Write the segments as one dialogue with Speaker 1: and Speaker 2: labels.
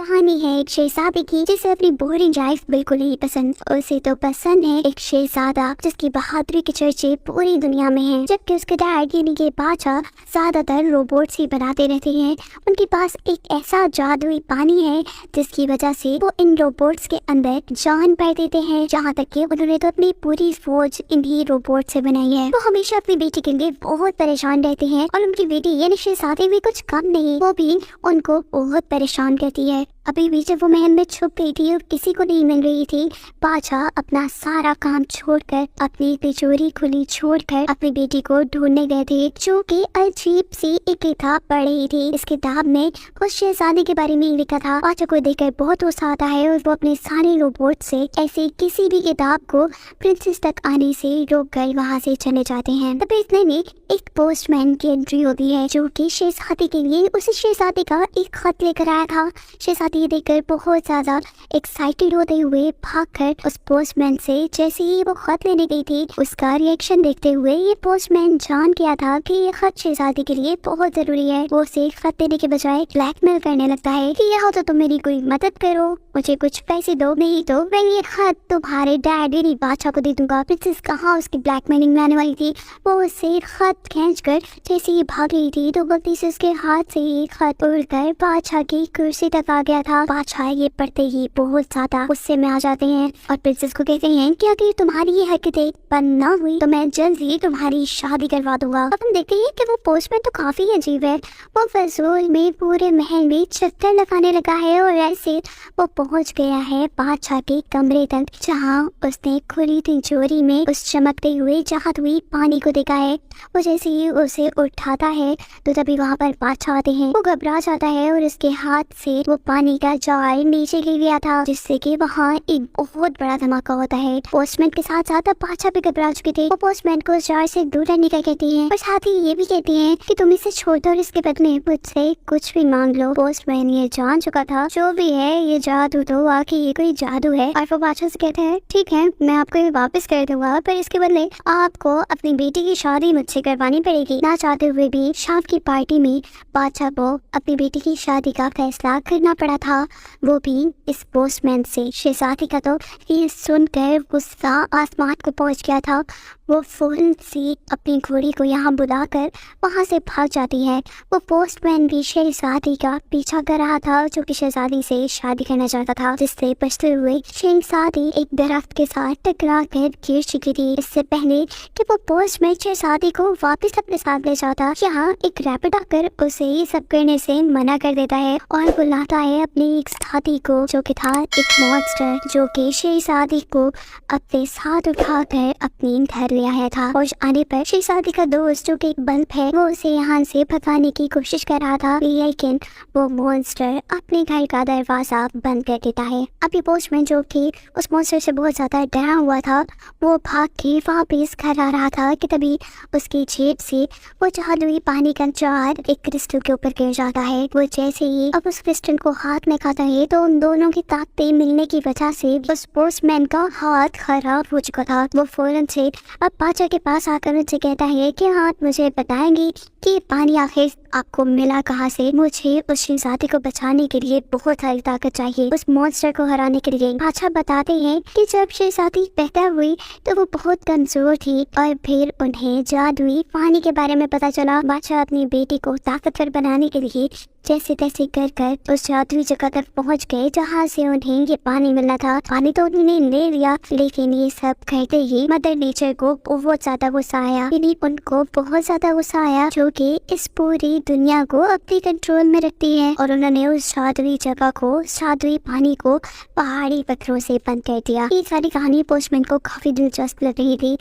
Speaker 1: कहानी है एक शहजादी की जिसे अपनी बोरिंग लाइफ बिल्कुल नहीं पसंद। उसे तो पसंद है एक शहजादा जिसकी बहादुरी के चर्चे पूरी दुनिया में हैं, जबकि उसके डैड यानी कि बादशाह ज्यादातर रोबोट्स ही बनाते रहते हैं। उनके पास एक ऐसा जादुई पानी है जिसकी वजह से वो इन रोबोट्स के अंदर जान भर देते हैं। जहाँ तक कि उन्होंने तो अपनी पूरी फौज इन्हीं रोबोट से बनाई है। वो हमेशा अपनी बेटी के लिए बहुत परेशान रहते हैं और उनकी बेटी यानी शहजादी भी कुछ कम नहीं, वो भी उनको बहुत परेशान करती है। अभी भी जब वो महल में छुप गई थी और किसी को नहीं मिल रही थी, बादशाह अपना सारा काम छोड़कर, अपनी तिजोरी खुली छोड़कर अपनी बेटी को ढूंढने गए थे, जो कि अजीब सी एक किताब पढ़ रही थी। इस किताब में उस शहजादी के बारे में लिखा था। बादशाह को देखकर बहुत गुस्सा आता है और वो अपने सारे रोबोट से ऐसे किसी भी किताब को प्रिंसेस तक आने से रोक कर वहाँ से चले जाते हैं। तभी इतने में एक पोस्टमैन की एंट्री होती है, जो कि शहजादी के लिए उस शहजादी का एक खत लेकर आया था। शहजादी ये देखकर बहुत ज्यादा एक्साइटेड होते हुए भागकर उस पोस्टमैन से जैसे ही वो खत लेने गई थी, उसका रिएक्शन देखते हुए ये पोस्टमैन जान गया था कि ये खत शहजादी के लिए बहुत जरूरी है। वो उसे खत देने के बजाय ब्लैकमेल करने लगता है कि यह तो तुम मेरी कोई मदद करो, मुझे कुछ पैसे दो, नहीं तो मैं ये खत तुम्हारे डैड यानी बादशाह को दे दूंगा। प्रिंसेस कहाँ उसकी ब्लैकमेलिंग में आने वाली थी। वो उससे खत खींचकर जैसे ही भाग रही थी तो गलती से उसके हाथ से ये खत उड़कर बादशाह की कुर्सी तक आ गया था। बादशाह ये पढ़ते ही बहुत ज्यादा गुस्से में आ जाते हैं और प्रिंसेस को कहते हैं कि अगर तुम्हारी ये हरकतें बंद ना हुई तो मैं जल्द ही तुम्हारी शादी करवा दूंगा। अब हम देखते हैं कि वो पोस्टमैन तो काफी अजीब है। वो फजूल में पूरे महल में चक्कर लगाने लगा है और ऐसे वो पहुंच गया है बादशाह के कमरे तक, जहाँ उसने खुली तिजोरी में उस चमकते हुए जादुई पानी को देखा है। वो जैसे ही उसे उठाता है तो तभी वहाँ पर बादशाह आते हैं। वो घबरा जाता है और उसके हाथ से वो पानी का जार नीचे गिर गया था, जिससे कि वहाँ एक बहुत बड़ा धमाका होता है। पोस्टमैन के साथ साथ अब बादशाह भी घबरा चुके थे। वो पोस्टमैन को उस जार से दूर रहने का कहती हैं और साथ ही ये भी कहती हैं कि तुम इसे छोड़ दो और इसके बदले मुझसे कुछ भी मांग लो। पोस्टमैन ये जान चुका था जो भी है ये जादू तो आखिर ये कोई जादू है, और वो बादशाह से कहते हैं ठीक है मैं आपको ये वापस कर दूंगा, पर इसके बदले आपको अपनी बेटी की शादी मुझसे करवानी पड़ेगी। ना चाहते हुए भी शाम की पार्टी में बादशाह को अपनी बेटी की शादी का फैसला करना पड़ा था, वो भी इस पोस्टमैन से। शहजादी का तो ये सुनकर गुस्सा आसमान को पहुंच गया था। वो फौरन से अपनी घोड़ी को यहाँ बुलाकर वहाँ से भाग जाती है। वो पोस्टमैन भी शहजादी का पीछा कर रहा था, जो कि शहजादी से शादी करना चाहता था, जिससे बचते हुए शहजादी एक दरख्त के साथ टकरा कर गिर चुकी थी। इससे पहले कि वो पोस्टमैन शहजादी को वापस अपने साथ ले जाता, यहाँ एक रैबिट आकर उसे ये सब करने से मना कर देता है और बुलाता है अपनी एक साथी को, जो कि था एक मॉन्स्टर, जो कि शहजादी को अपने साथ उठाकर अपनी घर ले आया था। और आने पर शहजादी का दोस्त, जो कि एक बल्ब है, वो उसे यहाँ से भगाने की कोशिश कर रहा था, लेकिन वो मॉन्स्टर अपने घर का दरवाजा बंद कर देता है। अभी पोस्टमैन, जो कि उस मॉन्स्टर से बहुत ज्यादा डरा हुआ था, वो भाग के वापस घर आ रहा था कि तभी उसकी जेब से वो जादुई पानी का जार एक क्रिस्टल के ऊपर गिर जाता है। वो जैसे ही अब उस क्रिस्टल को हाथ में खाता है तो उन दोनों की ताकतें मिलने की वजह से उस पोस्टमैन का हाथ खराब हो चुका था। वो फौरन से अब बादशाह के पास आकर उनसे कहता है कि आप मुझे बताएंगी कि पानी आखिर आपको मिला कहाँ से। मुझे उस शहजादी को बचाने के लिए बहुत सारी ताकत चाहिए, उस मॉन्स्टर को हराने के लिए। बादशाह बताते हैं कि जब शहजादी पैदा हुई तो वो बहुत कमजोर थी और फिर उन्हें जादुई पानी के बारे में पता चला। बादशाह अपनी बेटी को ताकतवर बनाने के लिए जैसे तैसे कर उस जादुई जगह तक पहुंच गए जहाँ से उन्हें ये पानी मिलना था। पानी तो उन्होंने ले लिया, लेकिन ये सब करते ही मदर नेचर को बहुत ज्यादा गुस्सा आया, यानी उनको बहुत ज्यादा गुस्सा आया, जो कि इस पूरी दुनिया को अपने कंट्रोल में रखती है। और उन्होंने उस जादुई जगह को, जादुई पानी को पहाड़ी पत्थरों से बंद कर दिया। ये सारी कहानी पोस्टमैन को काफी दिलचस्प लग रही थी।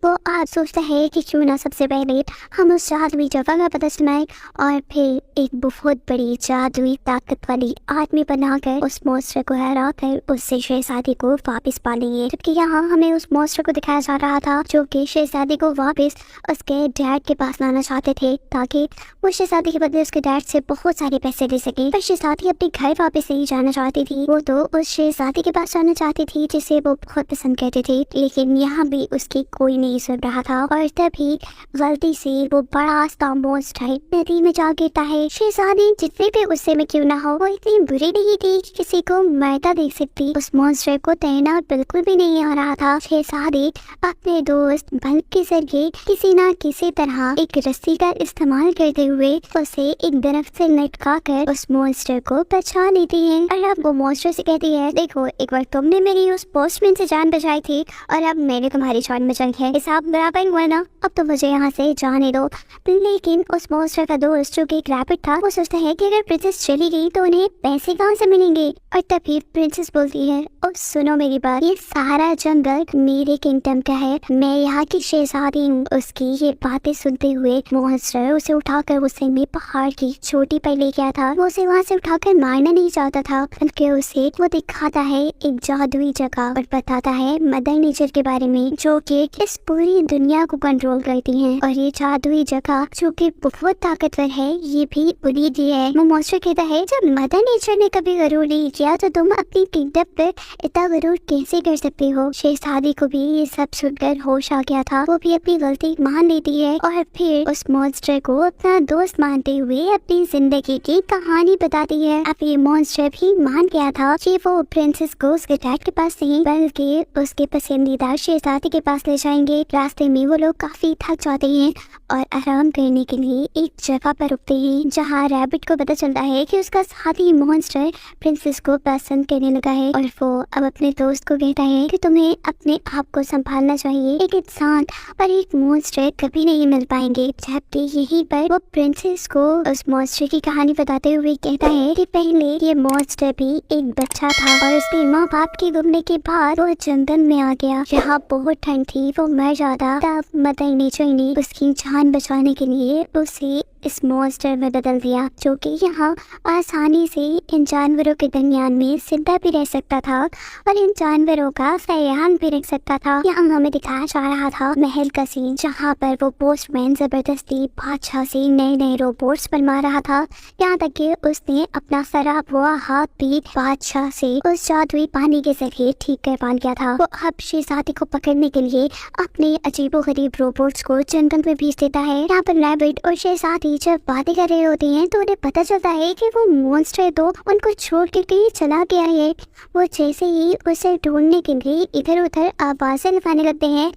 Speaker 1: वो आज सोचता है कि क्यों ना सबसे पहले हम उस जादुई जगह का पता चलाएं और फिर एक बहुत बड़ी जादुई ताकत वाली आदमी बनाकर उस मॉन्स्टर को हरा कर उससे शहजादी को वापस पालेंगे। जबकि यहाँ हमें उस मॉन्स्टर को दिखाया जा रहा था, जो कि शहजादी को वापस उसके डैड के पास लाना चाहते थे, ताकि वो शहजादी के बदले उसके डैड से बहुत सारे पैसे ले सके। पर शहजादी अपने घर वापस नहीं जाना चाहती थी। वो तो उस शहजादी के पास जाना चाहती थी जिसे वो बहुत पसंद करती थी, लेकिन यहाँ भी उसकी कोई नहीं सुन रहा था। और तभी गलती से वो बड़ा सा मॉन्स्टर नदी में जा गिरता है। शहजादी जितने भी गुस्से में क्यों ना हो, वो इतनी बुरी नहीं थी कि किसी को मरता देख सकती। उस मॉन्स्टर को तैरना बिल्कुल भी नहीं आ रहा था। शहजादी अपने दोस्त बल्ब के जरिए किसी ना किसी तरह एक रस्सी का इस्तेमाल करते हुए उसे एक दरख्त से लटका कर उस मॉन्स्टर को बचा लेती है। और अब वो मॉन्स्टर से कहती है, देखो एक बार तुमने मेरी उस पोस्टमैन से जान बचाई थी और अब मैंने तुम्हारी जान बचाई है, हिसाब बराबर हुआ ना, अब तो मुझे यहाँ से जाने दो। लेकिन उस मॉन्स्टर का दोस्त जो कि एक रैबिट था, वो सोचता है कि अगर प्रिंसेस चली गई तो उन्हें पैसे कहाँ से मिलेंगे। और तभी प्रिंसेस बोलती है, और सुनो मेरी बात, ये सारा जंगल मेरे किंगडम का है, मैं यहाँ की शहजादी हूँ। उसकी ये बातें सुनते हुए मॉन्स्टर उसे उठाकर उसे में पहाड़ की चोटी पर ले गया था। वो उसे वहाँ से उठाकर मारना नहीं चाहता था, बल्कि उसे वो दिखाता है एक जादुई जगह और बताता है मदर नेचर के बारे में, जो कि इस पूरी दुनिया को कंट्रोल करती है। और ये जादुई जगह जो कि बहुत ताकतवर है, ये भी उन्हीं की है। वो मॉन्स्टर कहता है, जब मदर नेचर ने कभी गरूर नहीं किया तो तुम अपनी किंगडम पर इतना गरूर कैसे कर सकते हो। शहजादी को भी ये सब सुनकर होश आ गया था। वो भी अपनी गलती मान लेती है और फिर उस मॉन्स्टर को अपना दोस्त मानते हुए अपनी जिंदगी की कहानी बताती है। अब ये मॉन्स्टर भी मान गया था कि वो प्रिंसेस को उसके डैड के पास नहीं बल्कि उसके पसंदीदा शहजादी के पास ले जाएंगे। रास्ते में वो लोग काफी थक जाते हैं और आराम करने के लिए एक जगह पर रुकते हैं, जहाँ रैबिट को पता चलता है कि उसका साथी मॉन्स्टर प्रिंसेस को पसंद करने लगा है। और वो अब अपने दोस्त को कहता है कि तुम्हें अपने आप को संभालना चाहिए, एक इंसान और एक मॉन्स्टर कभी नहीं मिल पाएंगे। जबकि यहीं पर वो प्रिंसेस को उस मॉन्स्टर की कहानी बताते हुए कहता है कि पहले ये मॉन्स्टर भी एक बच्चा था और उसके माँ बाप के गुमने के बाद वो जंगल में आ गया। यहाँ बहुत ठंड थी, वो मर जाता। तब मदर नेचर ने उसकी जान बचाने के लिए उसे इस मॉन्स्टर में बदल दिया, जो कि यहाँ आसानी से इन जानवरों के दरमियान में जिंदा भी रह सकता था और इन जानवरों का ख्याल भी रख सकता था। यहाँ हमें दिखाया जा रहा था महल का सीन, जहाँ पर वो पोस्टमैन जबरदस्ती बादशाह से नए नए रोबोट्स बनवा रहा था। यहाँ तक कि उसने अपना खराब हुआ हाथ भी बादशाह से उस जादुई पानी के जरिए ठीक करवा लिया था। वो अब शहजादी को पकड़ने के लिए अपने अजीबोगरीब रोबोट्स को जंगल में भेज देता है। यहाँ पर रैबिट और शहजादी जब बातें कर रहे होते हैं तो उन्हें पता चलता है कि वो मॉन्स्टर तो उनको छोड़ के कहीं चला गया है। वो जैसे ही उसे ढूंढने के लिए इधर उधर आवाजें लगाने लगते हैं,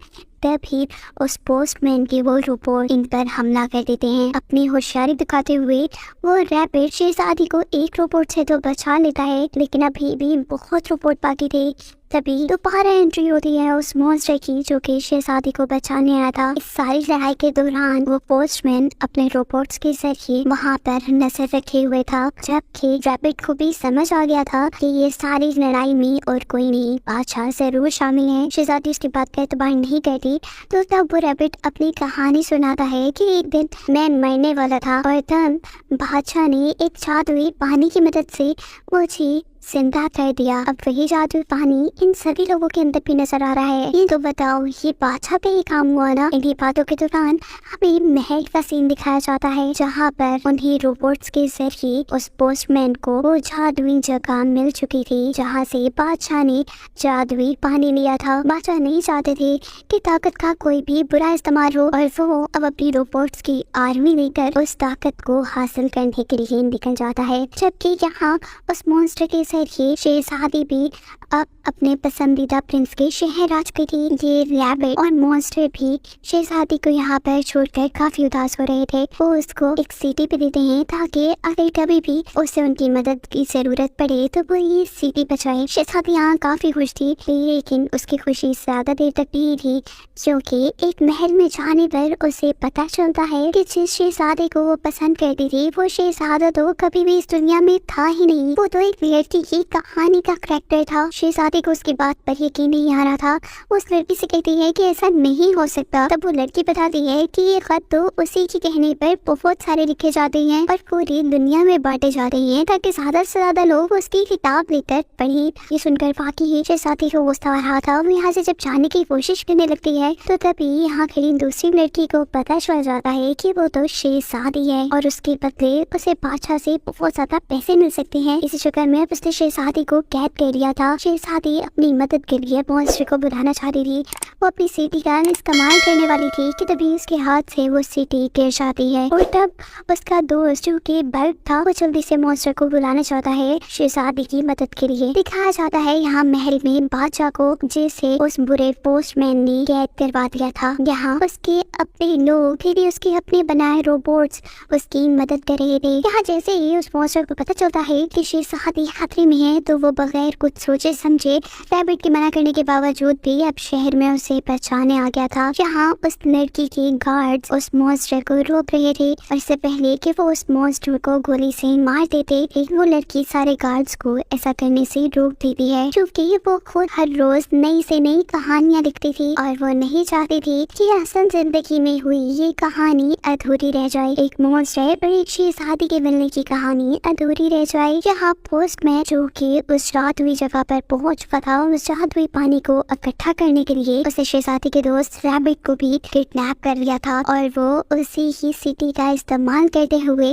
Speaker 1: तभी उस पोस्टमैन की वो रोबोट इन पर हमला कर देते हैं। अपनी होशियारी दिखाते हुए वो रैबिट शहजादी को एक रोबोट से तो बचा लेता है, लेकिन अभी भी बहुत रोबोट बाकी थे। तभी दोबारा एंट्री होती है उस मॉन्स्टर की, जो कि शहजादी को बचाने आया था। इस सारी लड़ाई के दौरान वो पोस्टमैन अपने रोबोट्स के जरिए वहाँ पर नजर रखे हुए था, जबकि रैबिट को भी समझ आ गया था कि ये सारी लड़ाई में और कोई नहीं, बादशाह जरूर शामिल है। शहजादी उसकी बात का एतबार नहीं करती, तो तब वो रैबिट अपनी कहानी सुनाता है कि एक दिन मैं मरने वाला था और तब बादशाह ने एक जादुई पानी की मदद से मुझे जिंदा कर दिया। अब वही जादुई पानी इन सभी लोगों के अंदर भी नजर आ रहा है। ये तो बताओ, ये बादशाह पे ही काम हुआ ना। इन्हीं बातों के दौरान हमें महल का सीन दिखाया जाता है, जहाँ पर उन्हीं रोबोट्स के जरिए उस पोस्टमैन को वो जादुई जगह मिल चुकी थी, जहाँ से बादशाह ने जादुई पानी लिया था। बादशाह नहीं चाहते थे कि ताकत का कोई भी बुरा इस्तेमाल हो, और वो अब अपनी रोबोट्स की आर्मी लेकर उस ताकत को हासिल करने के लिए निकल जाता है। जबकि यहाँ उस मॉन्स्टर के जरिए शहजादी भी अब अपने पसंदीदा प्रिंस के शहर राज की थी। ये रैबिट और मॉन्स्टर भी शहजादी को यहाँ पर छोड़कर काफी उदास हो रहे थे। वो उसको एक सीटी पे देते हैं ताकि अगर कभी भी उसे उनकी मदद की जरूरत पड़े तो वो ये सीटी बचाए। शहजादी यहाँ काफी खुश थी, लेकिन उसकी खुशी ज्यादा देर तक नहीं थी, क्योंकि एक महल में जाने पर उसे पता चलता है कि जिस शहजादे को वो पसंद करती थी, वो शहजादा तो कभी भी इस दुनिया में था ही नहीं। वो तो एक लड़की ये कहानी का करैक्टर था। शहजादी को उसकी बात पर यकीन नहीं आ रहा था। वो उस लड़की से कहती है कि ऐसा नहीं हो सकता। तब वो लड़की बताती है कि ये खत तो उसी के कहने पर बहुत सारे लिखे जाते हैं और पूरी दुनिया में बांटे जा रहे हैं ताकि ज्यादा से ज्यादा लोग उसकी किताब लेकर पढ़ें। ये सुनकर बाकी ही शहजादी को गुस्सा आ रहा था। वो यहाँ से जब जाने की कोशिश करने लगती है तो तभी यहाँ खड़ी दूसरी लड़की को पता चल जाता है कि वो तो शहजादी है और उसके बदले उसे बादशाह से बहुत ज्यादा पैसे मिल सकते हैं। इसी चक्कर में उसने शहजादी को कैद कर लिया था। शहजादी अपनी मदद के लिए मॉन्स्टर को बुलाना चाहती थी। वो अपनी सीटी का इस्तेमाल करने वाली थी कि तभी उसके हाथ से वो सीटी गिर जाती है और तब उसका दोस्त जो कि बल्ब था वो जल्दी से मॉन्स्टर को बुलाना चाहता है शहजादी की मदद के लिए। दिखाया जाता है यहाँ महल में बादशाह को जिसे उस बुरे पोस्टमैन ने कैद करवा दिया था। यहाँ उसके अपने लोग फिर उसके अपने बनाए रोबोट्स उसकी मदद कर रहे थे। यहाँ जैसे ही उस मॉन्स्टर को पता चलता है कि शहजादी खतरे में है तो वो बगैर कुछ सोचे समझे रैबिट के मना करने के बावजूद भी अब शहर में उसे पहचाने आ गया था। यहाँ उस लड़की के गार्ड्स उस मॉन्स्टर को रोक रहे थे और इससे पहले कि वो उस मॉन्स्टर को गोली से मार देते लेकिन वो लड़की सारे गार्ड्स को ऐसा करने से रोक देती है क्योंकि वो खुद हर रोज नई से नई कहानियाँ लिखती थी और वो नहीं चाहती थी कि असल जिंदगी में हुई ये कहानी अधूरी रह जाए। एक मॉन्स्टर और एक शहजादी के मिलने की कहानी अधूरी रह जाए। यहाँ पोस्टमैन जो कि उस जादुई जगह पर पहुंच चुका था उस जादुई पानी को इकट्ठा करने के लिए उसने शहजादी के दोस्त रैबिट को भी किडनैप कर लिया था और वो उसी ही सिटी का इस्तेमाल करते हुए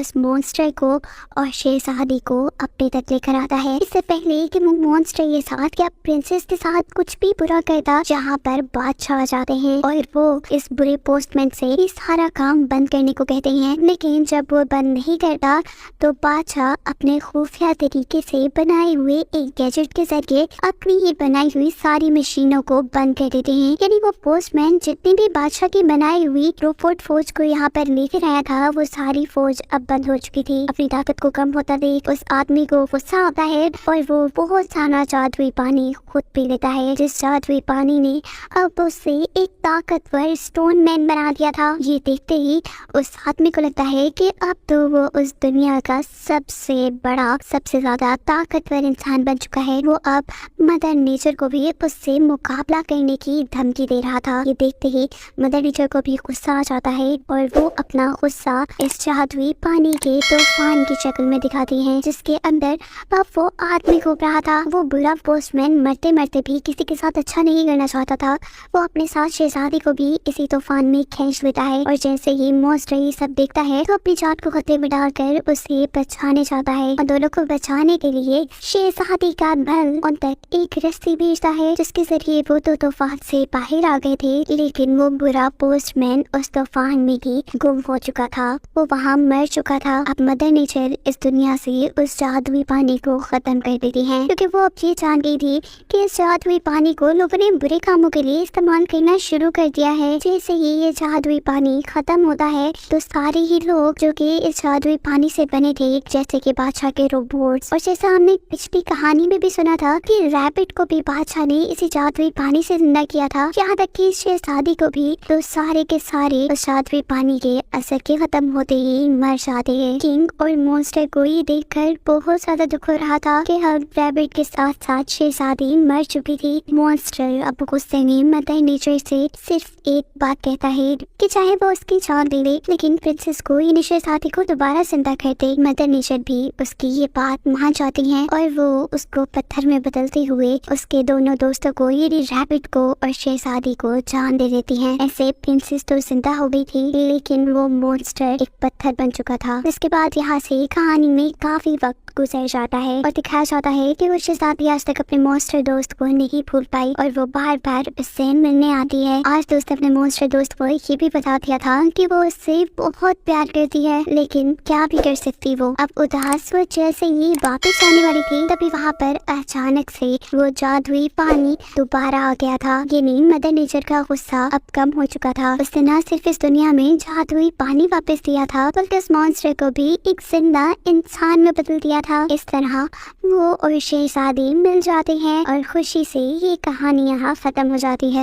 Speaker 1: उस मॉन्स्टर को और शहजादी को अपने तक लेकर आता है। इससे पहले कि वो मॉन्स्टर ये साथ या प्रिंसेस के साथ कुछ भी बुरा करता जहाँ पर बादशाह आ जाते हैं और वो इस बुरे पोस्टमैन से ये सारा काम बंद करने को कहते हैं। लेकिन जब वो बंद नहीं करता तो बादशाह अपने खुफिया तरीके से बनाए हुए एक गैजेट के जरिए अपनी ही बनाई हुई सारी मशीनों को बंद कर देते हैं। यानी वो पोस्टमैन जितनी भी बादशाह की बनाई हुई रोबोट फौज को यहाँ पर लेकर आया था वो सारी फौज अब बंद हो चुकी थी। अपनी ताकत को कम होता देख उस आदमी को गुस्सा आता है और वो बहुत सारा जादुई पानी खुद पी लेता है जिस जादुई पानी ने अब उससे एक ताकतवर स्टोन मैन बना दिया था। ये देखते ही उस आदमी को लगता है कि अब तो वो उस दुनिया का सबसे बड़ा सबसे ज्यादा ताकतवर इंसान बन चुका है। वो अब मदर नेचर को भी उससे मुकाबला करने की धमकी दे रहा था। ये देखते ही मदर नेचर को भी गुस्सा आ जाता है और वो अपना गुस्सा इस जादुई पानी के तूफान की शक्ल में दिखाती है जिसके अंदर अब वो आदमी घूम रहा था। वो बुरा पोस्टमैन मरते मरते भी किसी के साथ अच्छा नहीं करना चाहता था। वो अपने साथ शहजादी को भी इसी तूफान में खींच लेता है और जैसे ही मॉन्स्टर ये सब देखता है तो अपनी जान को खतरे में डालकर उसे बचाने जाता है और दोनों को बचाने के लिए शहजादी का दल उन तक एक रस्सी भेजता है जिसके जरिए वो तो तूफान से बाहर आ गए थे लेकिन वो बुरा पोस्टमैन उस तूफान में ही गुम हो चुका था। वो वहाँ मर चुका था। अब मदर नेचर इस दुनिया से उस जादुई पानी को खत्म कर देती है क्योंकि वो अब ये जान गई थी कि इस जादुई पानी को लोगों ने बुरे कामों के लिए इस्तेमाल करना शुरू कर दिया है। जैसे ही ये जादुई पानी खत्म होता है तो सारे ही लोग जो कि इस जादुई पानी से बने थे जैसे कि बादशाह के रोबोट्स और जैसा हमने पिछली कहानी में भी सुना था कि रैबिट को भी बादशाह ने इसी जादुई पानी से जिंदा किया था यहाँ तक कि शहजादी को भी, तो सारे के सारे उस जादुई पानी के असर के खत्म होते ही मर जाते हैं। किंग और मॉन्स्टर को ये देखकर बहुत ज्यादा दुख हो रहा था कि अब रैबिट के साथ साथ शहजादी मर चुकी थी। मॉन्स्टर अब गुस्से में मदर नेचर से सिर्फ एक बात कहता है कि चाहे वो उसकी जान दे ले लेकिन प्रिंसेस को ये शहजादी को दोबारा जिंदा कर दे। मदर नेचर भी उसकी ये बात मान जाती है और वो उसको पत्थर में बदलते हुए उसके दोनों दोस्तों को यानी रैबिट को और शहजादी को जान दे देती हैं। ऐसे प्रिंसेस तो जिंदा हो गई थी लेकिन वो मॉन्स्टर एक पत्थर बन चुका था। इसके बाद यहाँ से कहानी में काफी वक्त गुजर जाता है और दिखाया जाता है कि वो शहजादी आज तक अपने मॉन्स्टर दोस्त को नहीं भूल पाई और वो बार बार उससे मिलने आती है। आज दोस्त अपने मॉन्स्टर दोस्त को ये भी बता दिया था कि वो उससे बहुत प्यार करती है लेकिन क्या भी कर सकती वो। अब उदास वो जैसे ही वापस आने वाली थी तभी वहाँ पर अचानक से वो जादुई पानी दोबारा आ गया था। यानी मदर नेचर का गुस्सा अब कम हो चुका था। उसने न सिर्फ इस दुनिया में जादुई पानी वापस दिया था बल्कि उस मॉन्स्टर को भी एक जिंदा इंसान में बदल दिया था। इस तरह वो और शहजादी मिल जाते हैं और खुशी से ये कहानी यहाँ खत्म हो जाती है।